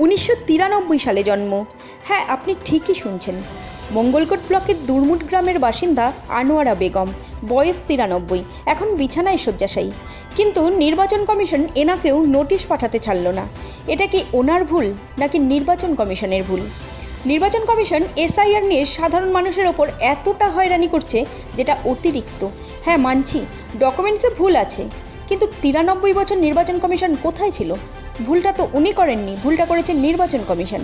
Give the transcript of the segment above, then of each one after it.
1993 সালে জন্ম। হ্যাঁ, আপনি ঠিকই শুনছেন। মঙ্গলকোট ব্লকের দুর্মুট গ্রামের বাসিন্দা আনোয়ারা বেগম, বয়স 93, এখন বিছানায় শয্যাশায়ী। কিন্তু নির্বাচন কমিশন এনাকেও নোটিশ পাঠাতে ছাড়ল না। এটা কি ওনার ভুল নাকি নির্বাচন কমিশনের ভুল? নির্বাচন কমিশন এসআইআর নিয়ে সাধারণ মানুষের ওপর এতটা হয়রানি করছে, যেটা অতিরিক্ত। হ্যাঁ, মানছি ডকুমেন্টসে ভুল আছে, কিন্তু 93 বছর নির্বাচন কমিশন কোথায় ছিল? ভুলটা তো উনি করেননি, ভুলটা করেছে নির্বাচন কমিশন।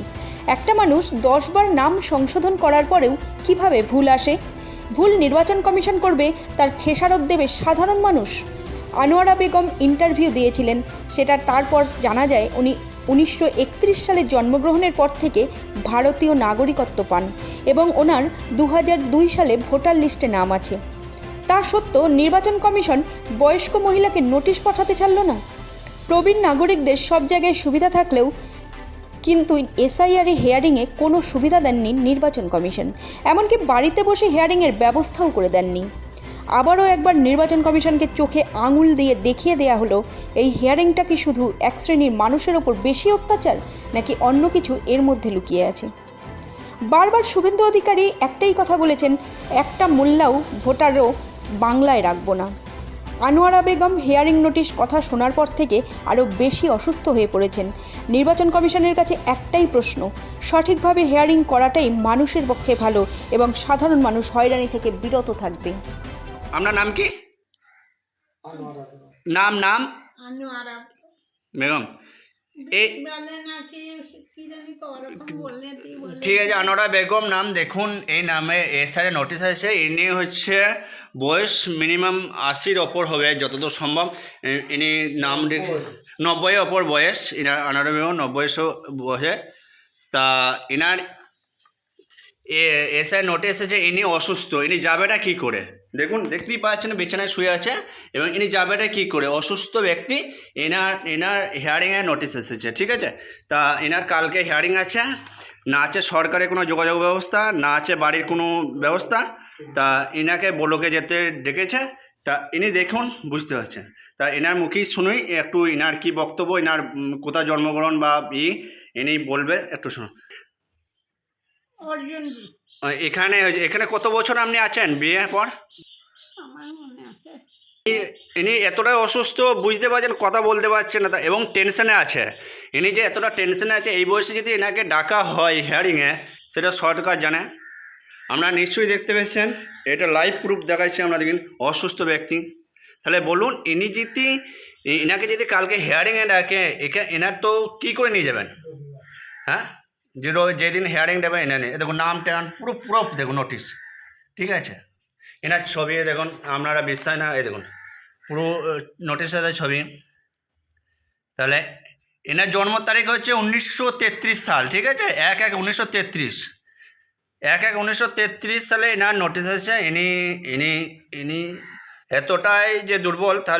একটা মানুষ 10 বার নাম সংশোধন করার পরেও কিভাবে ভুল আসে? ভুল নির্বাচন কমিশন করবে, তার খেসারত দেবে সাধারণ মানুষ। আনোয়ারা বেগম ইন্টারভিউ দিয়েছিলেন, সেটা তারপর জানা যায় উনি 1931 সালে জন্মগ্রহণের পর থেকে ভারতীয় নাগরিকত্ব পান এবং ওনার 2002 সালে ভোটার লিস্টে নাম আছে। তা সত্ত্বেও নির্বাচন কমিশন বয়স্ক মহিলাকে নোটিশ পাঠাতে ছাড়ল না। প্রবীণ নাগরিকদের সব জায়গায় সুবিধা থাকলেও কিন্তু এসআইআর হিয়ারিংয়ে কোনো সুবিধা দেননি নির্বাচন কমিশন, এমনকি বাড়িতে বসে হিয়ারিংয়ের ব্যবস্থাও করে দেননি। আবারও একবার নির্বাচন কমিশনকে চোখে আঙুল দিয়ে দেখিয়ে দেয়া হলো, এই হিয়ারিংটা কি শুধু এক শ্রেণীর মানুষের ওপর বেশি অত্যাচার, নাকি অন্য কিছু এর মধ্যে লুকিয়ে আছে? বারবার শুভেন্দু অধিকারী একটাই কথা বলেছেন, একটা মোল্লাও ভোটারও বাংলায় রাখবো না। আনোয়ারা বেগম হিয়ারিং নোটিশ কথা শোনার পর থেকে আরও বেশি অসুস্থ হয়ে পড়েছেন। নির্বাচন কমিশনের কাছে একটাই প্রশ্ন, সঠিকভাবে হিয়ারিং করাটাই মানুষের পক্ষে ভালো এবং সাধারণ মানুষ হয়রানি থেকে বিরত থাকবে। আপনার নাম কি? নাম আনোয়ারা বেগম। এই বলে নাকি কি জানি ওরকম বললে তুই বলে ঠিক আছে, আনোয়ারা বেগম নাম। দেখুন, এই নামে এসআরে নোটিশ আছে। ইনি হচ্ছে বয়স মিনিমাম 80-র ওপর হবে যতদূর সম্ভব। ইনি নাম 90-এর ওপর বয়স। ইনার আনোয়ারা বেগম 90 বয়সে। তা ইনার এসআই নোটিশ এসেছে, ইনি অসুস্থ। ইনি যাবেটা কী করে? দেখুন, দেখতেই পাচ্ছেন বিছানায় শুয়ে আছে এবং ইনি যাবেটা কী করে? অসুস্থ ব্যক্তি। এনার হিয়ারিংয়ে নোটিশ এসেছে, ঠিক আছে? তা এনার কালকে হিয়ারিং আছে। না আছে সরকারের কোনো যোগাযোগ ব্যবস্থা, না আছে বাড়ির কোনো ব্যবস্থা। তা এনাকে ব্লকে যেতে ডেকেছে। তা ইনি দেখুন, বুঝতে পারছেন। তা এনার মুখেই শুনুই একটু, এনার কী বক্তব্য, এনার কোথায় জন্মগ্রহণ বা ইনি বলবে, একটু শুনুন। অর্জুনজি এখানে কত বছর আপনি আছেন বিয়ের পর? আমার মনে আছে ইনি এতটাই অসুস্থ, বুঝতে পারছেন, কথা বলতে পারছেন না, এবং টেনশনে আছে। ইনি যে এতটা টেনশনে আছে, এই বয়সে যদি এনাকে ডাকা হয় হিয়ারিংয়ে, সেটা সরকার জানে। আপনারা নিশ্চয়ই দেখতে পেয়েছেন, এটা লাইভ প্রুফ দেখাচ্ছে আমরা, দেখুন অসুস্থ ব্যক্তি। তাহলে বলুন, এনাকে যদি কালকে হিয়ারিংয়ে ডাকে, এনার তো কী করে নিয়ে যাবেন? হ্যাঁ, যেদিন হিয়ারিং দেবে এনে নিয়ে দেখুন, নাম টান পুরো দেখুন নোটিশ, ঠিক আছে? এনার ছবি দেখুন, আপনারা বিশ্বাস না, এই দেখুন পুরো নোটিশের ছবি। তাহলে এনার জন্ম তারিখ হচ্ছে 1933 সাল, ঠিক আছে? 1/1/1933, 1/1/1933 সালে এনার নোটিশ আছে। ইনি এতটাই যে দুর্বল, তাহলে